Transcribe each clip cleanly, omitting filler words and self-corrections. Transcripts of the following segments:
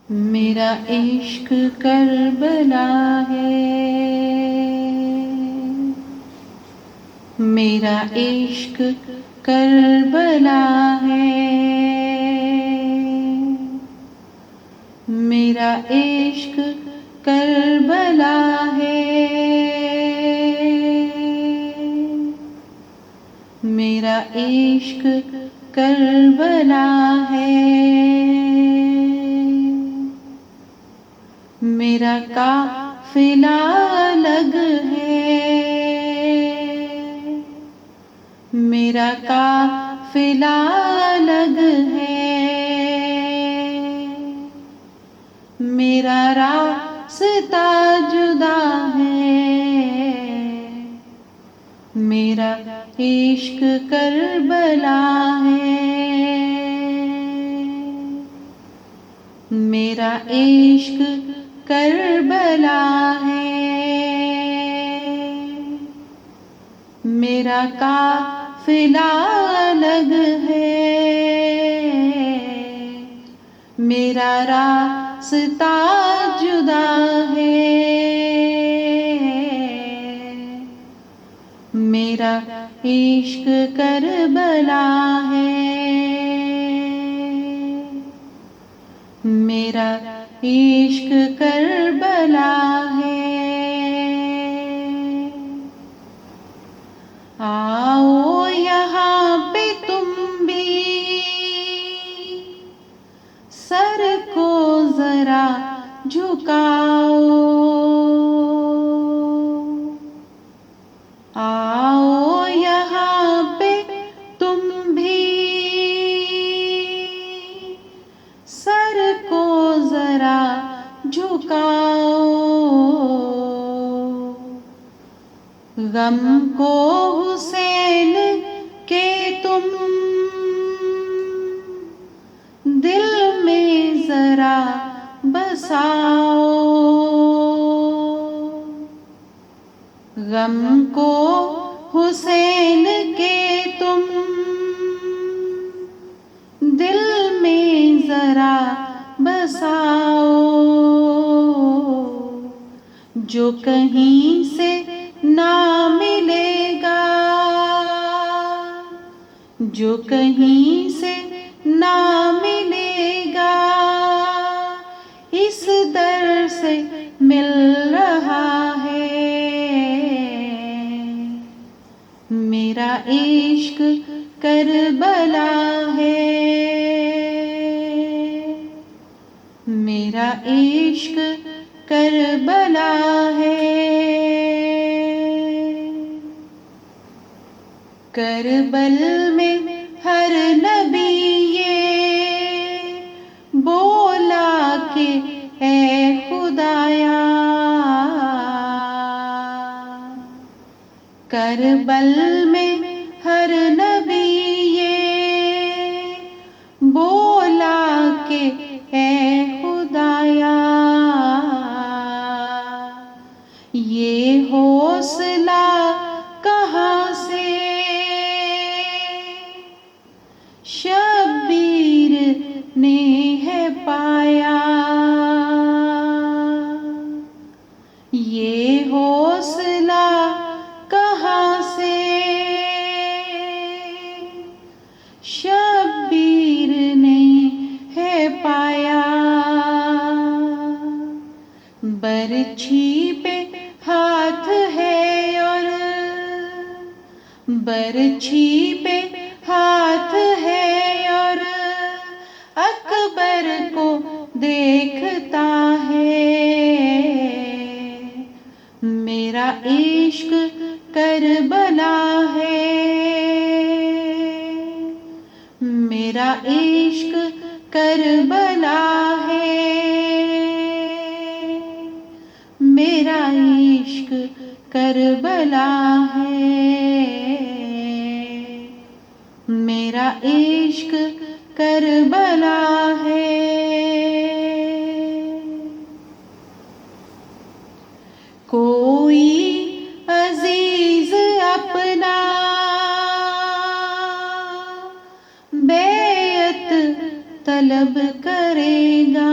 मेरा इश्क करबला है, मेरा इश्क करबला है, मेरा इश्क करबला है, मेरा इश्क करबला है, मेरा काफिला अलग है, मेरा काफिला अलग है, मेरा रास्ता जुदा है, मेरा इश्क करबला है, मेरा इश्क करबला है, मेरा काफिला अलग है, मेरा रास्ता जुदा है, मेरा इश्क करबला है, मेरा इश्क करबला है। आओ यहाँ पे तुम भी, सर को जरा झुकाओ, आओ यहाँ पे तुम भी, सर को जरा झुकाओ, गम को हुसैन के तुम दिल में जरा बसाओ, गम को हुसैन के तुम दिल में जरा बसाओ, जो कहीं से ना मिलेगा, जो कहीं से ना मिलेगा, इस दर से मिल रहा है, मेरा इश्क करबला है, मेरा इश्क करबला है, करबल में हर नबी ये बोला कि ऐ खुदाया, करबल में हर नबी ये बोला कि ऐ खुदाया, ये हौसला कहाँ से शब्बीर ने है पाया, ये हौसला कहाँ से शब्बीर ने है पाया, बरछी पे हाथ है और बरछी पे हाथ है और अकबर को देखता है, मेरा इश्क करबला है, मेरा इश्क करबला है, मेरा इश्क करबला है, मेरा इश्क करबला है। कोई अजीज अपना बेअत तलब करेगा,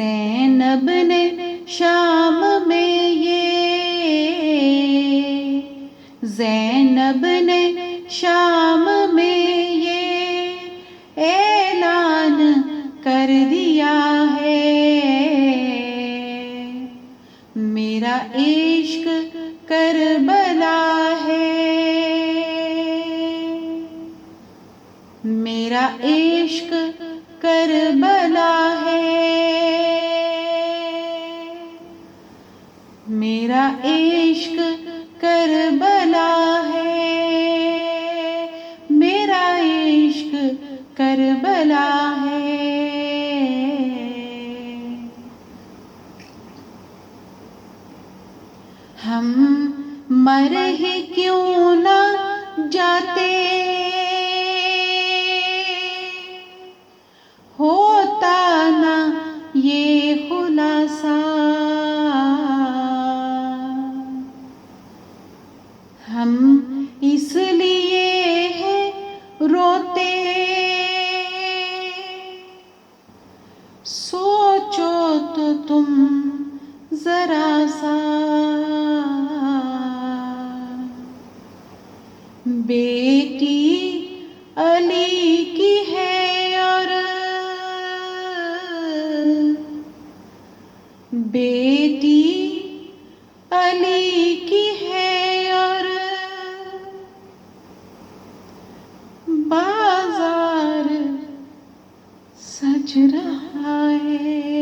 ज़ैनब ने शाम में ज़ैनब ने शाम में ये ऐलान कर दिया है, मेरा इश्क करबला है, मेरा इश्क करबला है, मेरा इश्क करबला है, मेरा इश्क करबला है। हम मर ही क्यों ना जाते, होता ना ये खुलासा, हम इसलिए हैं रोते, सोचो तो तुम जरा सा, बेटी अली की है और बेटी अली की है और बाजार सज रहा है।